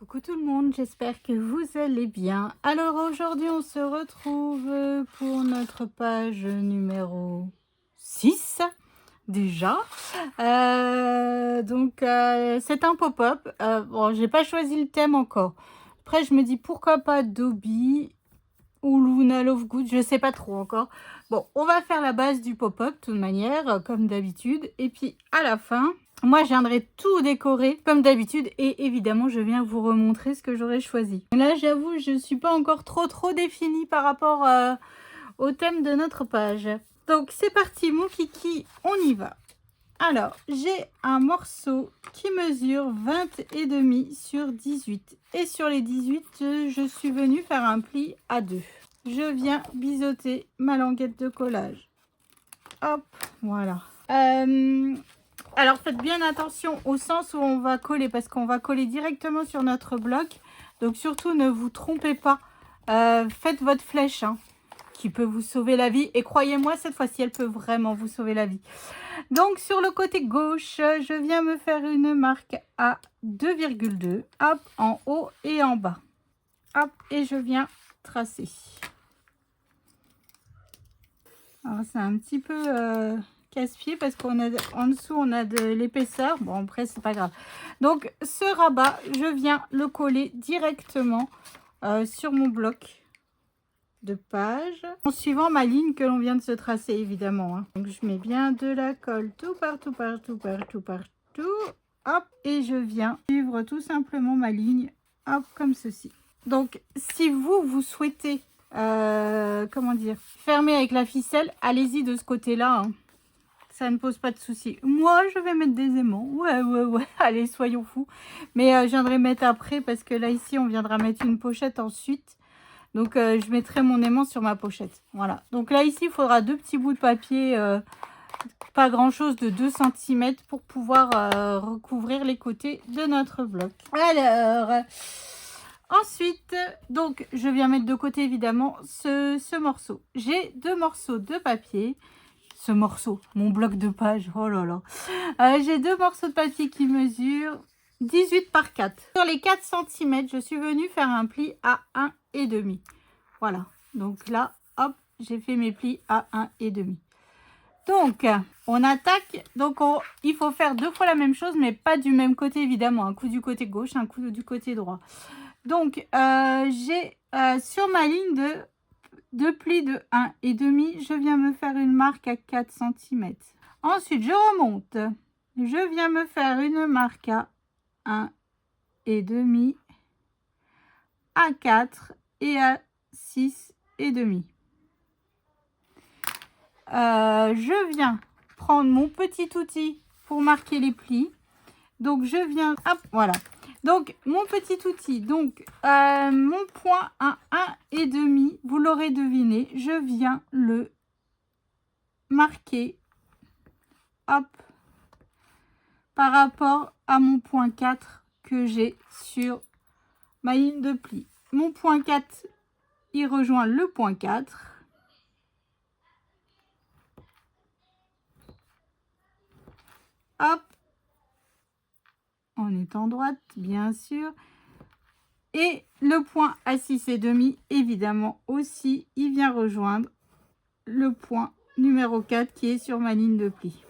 Coucou tout le monde, j'espère que vous allez bien. Alors aujourd'hui on se retrouve pour notre page numéro 6 déjà. C'est un pop-up. Bon, j'ai pas choisi le thème encore. Après je me dis pourquoi pas Dobby ou Luna Lovegood, je sais pas trop encore. Bon, on va faire la base du pop-up de toute manière, comme d'habitude. Et puis à la fin, moi je viendrai tout décorer comme d'habitude. Et évidemment, je viens vous remontrer ce que j'aurais choisi. Là, j'avoue, je suis pas encore trop définie par rapport au thème de notre page. Donc c'est parti, mon kiki, on y va. Alors, j'ai un morceau qui mesure 20,5 sur 18. Et sur les 18, je suis venue faire un pli à 2. Je viens biseauter ma languette de collage. Hop, voilà. Alors, faites bien attention au sens où on va coller, parce qu'on va coller directement sur notre bloc. Donc, surtout, ne vous trompez pas. Faites votre flèche, hein, qui peut vous sauver la vie. Et croyez-moi, cette fois-ci, elle peut vraiment vous sauver la vie. Donc, sur le côté gauche, je viens me faire une marque à 2,2. Hop, en haut et en bas. Hop, et je viens tracer. Alors, c'est un petit peu casse-pied parce qu'on a en dessous, on a de l'épaisseur. Bon, après, c'est pas grave. Donc, ce rabat, je viens le coller directement sur mon bloc de page en suivant ma ligne que l'on vient de se tracer, évidemment, hein. Donc je mets bien de la colle tout partout. Hop, et je viens suivre tout simplement ma ligne, hop, comme ceci. Donc si vous souhaitez comment dire, fermer avec la ficelle, allez-y de ce côté là, hein. Ça ne pose pas de souci. Moi, je vais mettre des aimants. Ouais. Allez, soyons fous. Mais je viendrai mettre après parce que là, ici, on viendra mettre une pochette ensuite. Donc, je mettrai mon aimant sur ma pochette. Voilà. Donc là, ici, il faudra 2 petits bouts de papier, pas grand-chose, de 2 cm pour pouvoir recouvrir les côtés de notre bloc. Alors, ensuite, donc, je viens mettre de côté, évidemment, ce morceau. J'ai 2 morceaux de papier. Ce morceau, mon bloc de page, oh là là. J'ai 2 morceaux de papier qui mesurent 18 par 4. Sur les 4 cm, je suis venue faire un pli à 1,5. Voilà. Donc là, hop, j'ai fait mes plis à 1,5. Donc, on attaque. Donc, il faut faire 2 fois la même chose, mais pas du même côté, évidemment. Un coup du côté gauche, un coup du côté droit. Donc, j'ai sur ma ligne de plis de 1,5, je viens me faire une marque à 4 cm. Ensuite, je remonte. Je viens me faire une marque à 1,5, à 4 et à 6,5. Je viens prendre mon petit outil pour marquer les plis. Donc, je viens... Hop, voilà. Donc, mon petit outil, donc mon point à 1,5, vous l'aurez deviné, je viens le marquer, hop, par rapport à mon point 4 que j'ai sur ma ligne de pli. Mon point 4, il rejoint le point 4. Hop, en étant droite, bien sûr. Et le point à 6,5, évidemment aussi, il vient rejoindre le point numéro 4 qui est sur ma ligne de pli.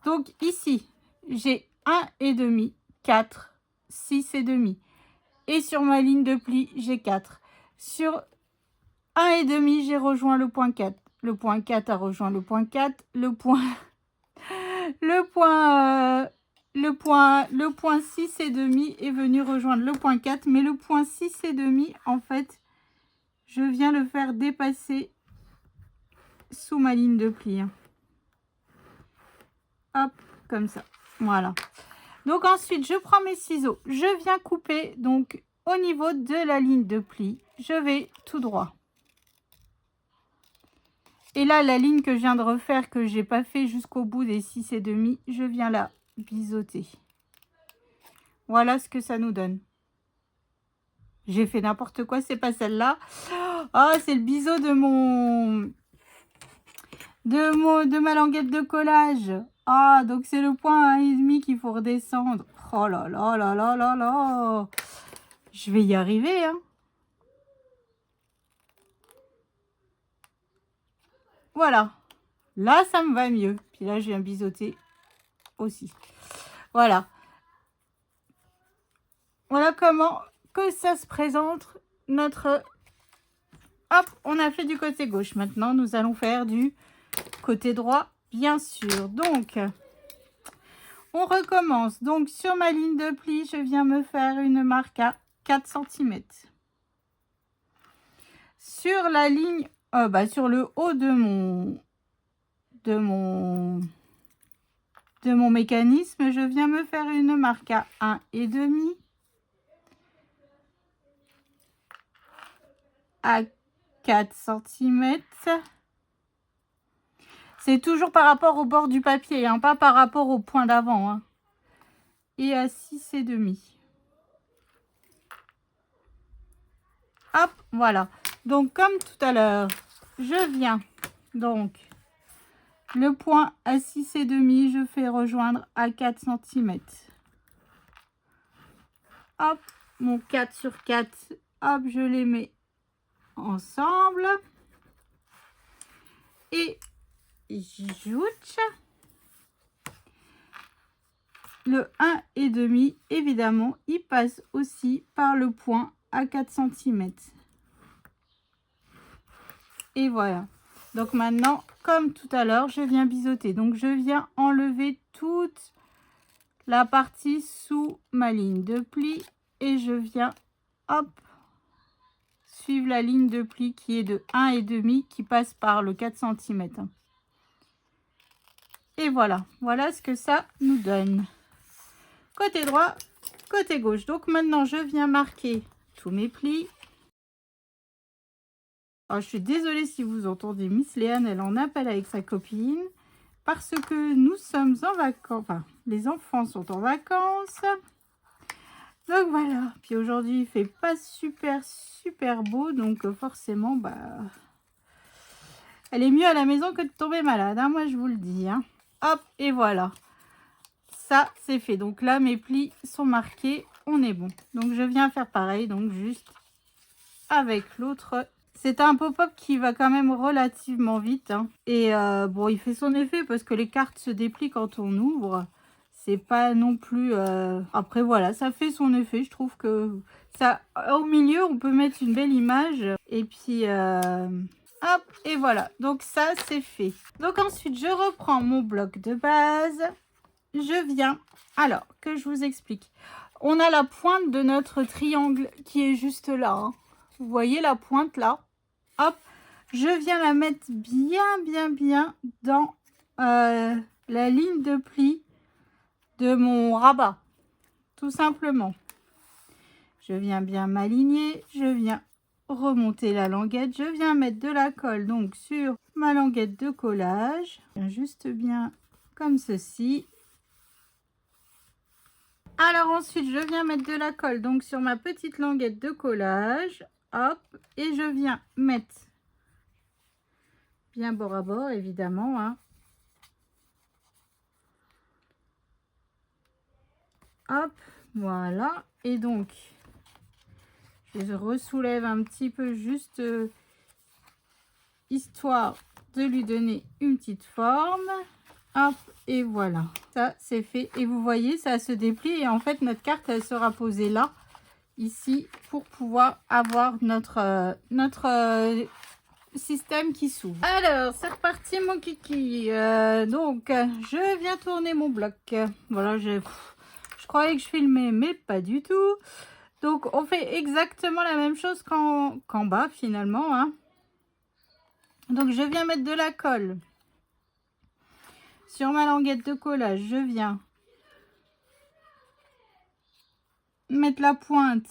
Donc ici, j'ai 1,5, 4, 6,5. Et sur ma ligne de pli, j'ai 4. Sur 1,5, j'ai rejoint le point 4. Le point 4 a rejoint le point 4. Le point 6,5 est venu rejoindre le point 4. Mais le point 6,5, en fait, je viens le faire dépasser sous ma ligne de pli. Hop, comme ça. Voilà. Donc ensuite, je prends mes ciseaux. Je viens couper donc au niveau de la ligne de pli. Je vais tout droit. Et là, la ligne que je viens de refaire, que j'ai pas fait jusqu'au bout des 6,5, je viens là biseauter. Voilà ce que ça nous donne. J'ai fait n'importe quoi, c'est pas celle-là. Ah, c'est le biseau de ma languette de collage. Ah, donc c'est le point 1,5 qu'il faut redescendre. Oh là là là là là là. Je vais y arriver, hein. Voilà. Là, ça me va mieux. Puis là, je viens biseauter aussi. Voilà. Voilà comment que ça se présente notre... Hop, on a fait du côté gauche. Maintenant, nous allons faire du côté droit, bien sûr. Donc, on recommence. Donc, sur ma ligne de pli, je viens me faire une marque à 4 cm. Sur la ligne, sur le haut de mon mécanisme, je viens me faire une marque à 1,5 à 4 cm. C'est toujours par rapport au bord du papier, hein, pas par rapport au point d'avant. Hein. Et à 6,5. Hop, voilà. Donc, comme tout à l'heure, je viens donc le point à 6,5, je fais rejoindre à 4 cm. Hop, mon 4 sur 4, hop, je les mets ensemble. Et j'ajoute le 1,5, évidemment, il passe aussi par le point à 4 cm. Et voilà. Donc maintenant, comme tout à l'heure, je viens biseauter. Donc je viens enlever toute la partie sous ma ligne de pli et je viens, hop, suivre la ligne de pli qui est de 1,5 qui passe par le 4 cm. Et voilà, voilà ce que ça nous donne. Côté droit, côté gauche. Donc maintenant, je viens marquer tous mes plis. Alors, je suis désolée si vous entendez Miss Léane, elle en appelle avec sa copine. Parce que nous sommes en vacances, enfin, les enfants sont en vacances. Donc voilà, puis aujourd'hui, il fait pas super beau, donc forcément, elle est mieux à la maison que de tomber malade, hein, moi je vous le dis. Hein. Hop, et voilà. Ça, c'est fait. Donc là, mes plis sont marqués, on est bon. Donc je viens faire pareil, donc juste avec l'autre. C'est un pop-up qui va quand même relativement vite. Hein. Et bon, il fait son effet parce que les cartes se déplient quand on ouvre. C'est pas non plus... Après, voilà, ça fait son effet. Je trouve que ça, au milieu, on peut mettre une belle image. Et puis, hop, et voilà. Donc ça, c'est fait. Donc ensuite, je reprends mon bloc de base. Je viens... Alors, que je vous explique. On a la pointe de notre triangle qui est juste là. Hein. Vous voyez la pointe là? Hop, je viens la mettre bien dans la ligne de pli de mon rabat, tout simplement. Je viens bien m'aligner, je viens remonter la languette, je viens mettre de la colle donc sur ma languette de collage, juste bien comme ceci. Alors ensuite, je viens mettre de la colle donc sur ma petite languette de collage, hop, et je viens mettre bien bord à bord, évidemment. Hein. Hop, voilà. Et donc, je ressoulève un petit peu juste histoire de lui donner une petite forme. Hop, et voilà. Ça, c'est fait. Et vous voyez, ça se déplie. Et en fait, notre carte, elle sera posée là, ici, pour pouvoir avoir notre système qui s'ouvre. Alors, c'est reparti mon kiki. Donc, je viens tourner mon bloc. Voilà, je croyais que je filmais, mais pas du tout. Donc, on fait exactement la même chose qu'en bas, finalement. Hein. Donc, je viens mettre de la colle sur ma languette de collage. Je viens mettre la pointe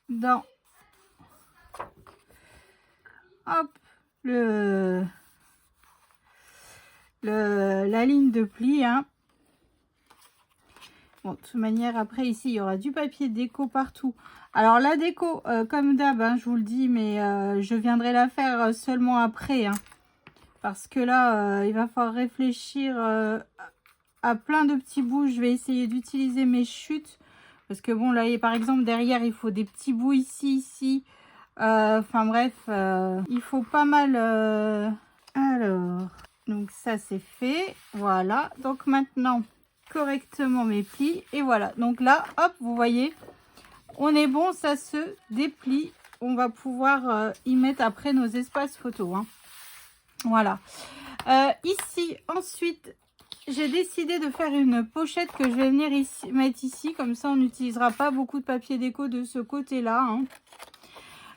dans hop, la ligne de pli. Hein. Bon, de toute manière, après, ici, il y aura du papier déco partout. Alors, la déco, comme d'hab, hein, je vous le dis, mais je viendrai la faire seulement après. Hein. Parce que là, il va falloir réfléchir à plein de petits bouts. Je vais essayer d'utiliser mes chutes. Parce que bon, là, par exemple, derrière, il faut des petits bouts ici. Enfin bref, il faut pas mal. Alors, donc ça c'est fait. Voilà. Donc maintenant, correctement mes plis. Et voilà. Donc là, hop, vous voyez, on est bon, ça se déplie. On va pouvoir y mettre après nos espaces photos. Hein. Voilà. Ici, ensuite, j'ai décidé de faire une pochette que je vais venir ici, mettre ici. Comme ça, on n'utilisera pas beaucoup de papier déco de ce côté-là. Hein.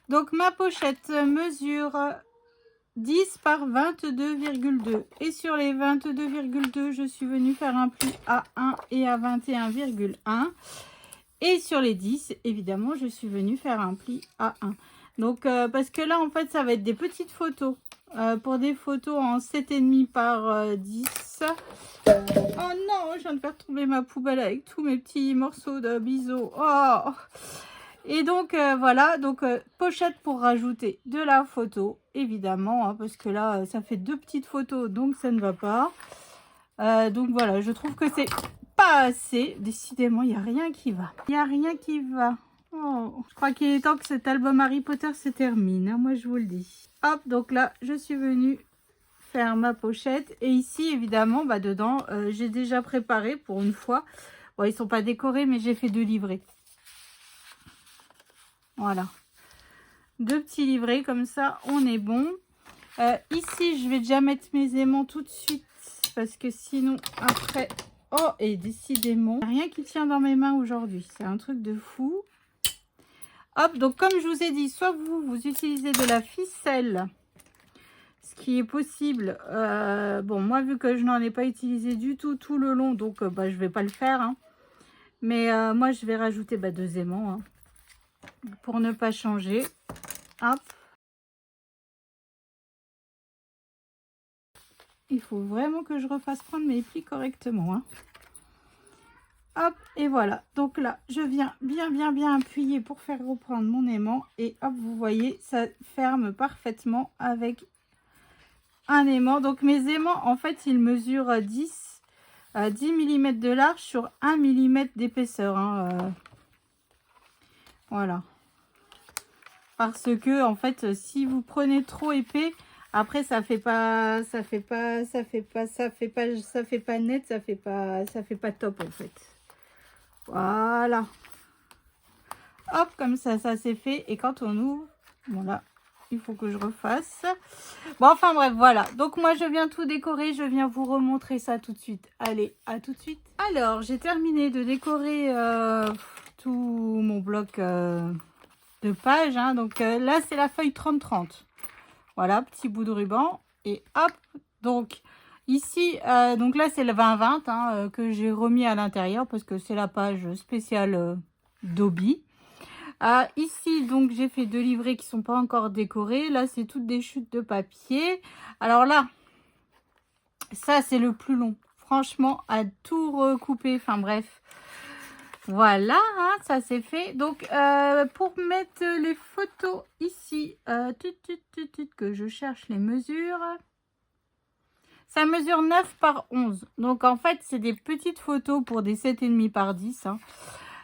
Donc, ma pochette mesure 10 par 22,2. Et sur les 22,2, je suis venue faire un pli à 1 et à 21,1. Et sur les 10, évidemment, je suis venue faire un pli à 1. Donc, parce que là, en fait, ça va être des petites photos. Pour des photos en 7,5 par 10. Oh non, je viens de faire tomber ma poubelle avec tous mes petits morceaux de biseau. Oh! Et donc, voilà. Donc, pochette pour rajouter de la photo, évidemment. Hein, parce que là, ça fait 2 petites photos, donc ça ne va pas. Donc, voilà. Je trouve que c'est pas assez. Décidément, il n'y a rien qui va. Il n'y a rien qui va. Oh, je crois qu'il est temps que cet album Harry Potter se termine. Hein, moi, je vous le dis. Hop, donc là, je suis venue faire ma pochette. Et ici, évidemment, bah, dedans, j'ai déjà préparé pour une fois. Bon, ils sont pas décorés, mais j'ai fait 2 livrets. Voilà. 2 petits livrets, comme ça, on est bon. Ici, je vais déjà mettre mes aimants tout de suite. Parce que sinon, après... Oh, et décidément, il n'y a rien qui tient dans mes mains aujourd'hui. C'est un truc de fou. Hop, donc comme je vous ai dit, soit vous utilisez de la ficelle, ce qui est possible. Bon, moi, vu que je n'en ai pas utilisé du tout le long, donc bah, je vais pas le faire. Hein. Mais moi, je vais rajouter 2 aimants hein, pour ne pas changer. Hop. Il faut vraiment que je refasse prendre mes plis correctement. Hein. Hop, et voilà. Donc là, je viens bien appuyer pour faire reprendre mon aimant. Et hop, vous voyez, ça ferme parfaitement avec un aimant. Donc mes aimants, en fait, ils mesurent 10 mm de large sur 1 mm d'épaisseur. Hein, voilà. Parce que, en fait, si vous prenez trop épais, après, ça fait pas net, ça fait pas top, en fait. Voilà. Hop, comme ça c'est fait. Et quand on ouvre, voilà, il faut que je refasse. Bon, enfin bref, voilà. Donc moi, je viens tout décorer. Je viens vous remontrer ça tout de suite. Allez, à tout de suite. Alors, j'ai terminé de décorer tout mon bloc de pages. Hein. Donc là, c'est la feuille 30-30. Voilà, petit bout de ruban. Et hop, donc... Ici, donc là, c'est le 20-20 hein, que j'ai remis à l'intérieur parce que c'est la page spéciale d'Obi. Ici, donc, j'ai fait 2 livrets qui sont pas encore décorés. Là, c'est toutes des chutes de papier. Alors là, ça, c'est le plus long. Franchement, à tout recouper. Enfin, bref. Voilà, hein, ça c'est fait. Donc, pour mettre les photos ici, que je cherche les mesures... Ça mesure 9 par 11. Donc, en fait, c'est des petites photos pour des 7,5 par 10.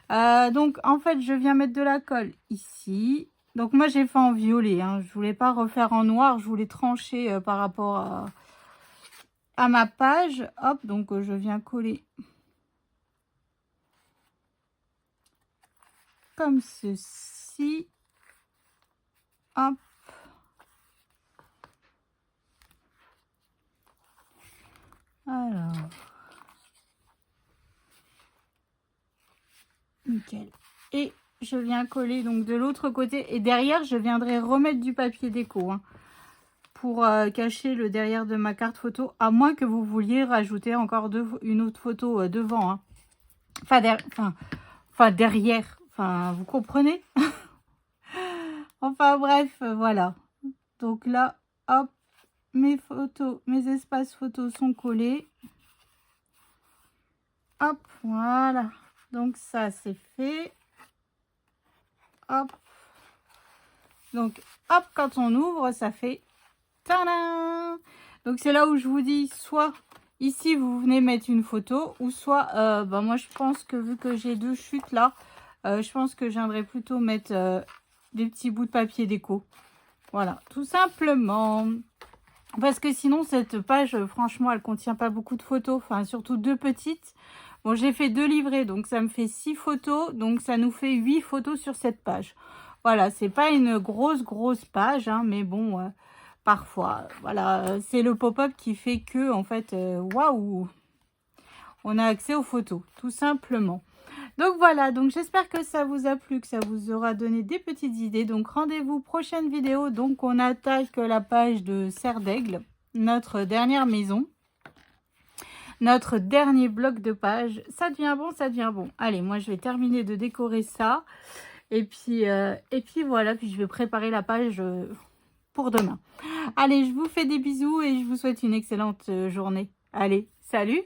Hein. Donc, en fait, je viens mettre de la colle ici. Donc, moi, j'ai fait en violet. Hein. Je voulais pas refaire en noir. Je voulais trancher par rapport à ma page. Hop, donc, je viens coller comme ceci. Hop. Alors, nickel. Et je viens coller donc de l'autre côté. Et derrière, je viendrai remettre du papier déco hein, pour cacher le derrière de ma carte photo. À moins que vous vouliez rajouter encore une autre photo devant. Hein. Enfin, derrière. Enfin, vous comprenez. Enfin, bref, voilà. Donc là, hop, mes photos, mes espaces photos sont collés. Hop, voilà. Donc ça, c'est fait. Hop. Donc, hop, quand on ouvre, ça fait... Tadam! Donc c'est là où je vous dis, soit ici vous venez mettre une photo, ou soit, moi je pense que vu que j'ai 2 chutes là, je pense que je viendrai plutôt mettre des petits bouts de papier déco. Voilà, tout simplement. Parce que sinon, cette page, franchement, elle contient pas beaucoup de photos. Enfin, surtout 2 petites. Bon, j'ai fait 2 livrets, donc ça me fait 6 photos. Donc, ça nous fait 8 photos sur cette page. Voilà, c'est pas une grosse page, hein, mais bon, parfois, voilà, c'est le pop-up qui fait que, en fait, waouh, on a accès aux photos, tout simplement. Donc voilà, donc j'espère que ça vous a plu, que ça vous aura donné des petites idées. Donc rendez-vous prochaine vidéo. Donc on attaque la page de Serre d'Aigle, notre dernière maison. Notre dernier bloc de page. Ça devient bon, ça devient bon. Allez, moi je vais terminer de décorer ça. Et puis voilà, puis je vais préparer la page pour demain. Allez, je vous fais des bisous et je vous souhaite une excellente journée. Allez, salut!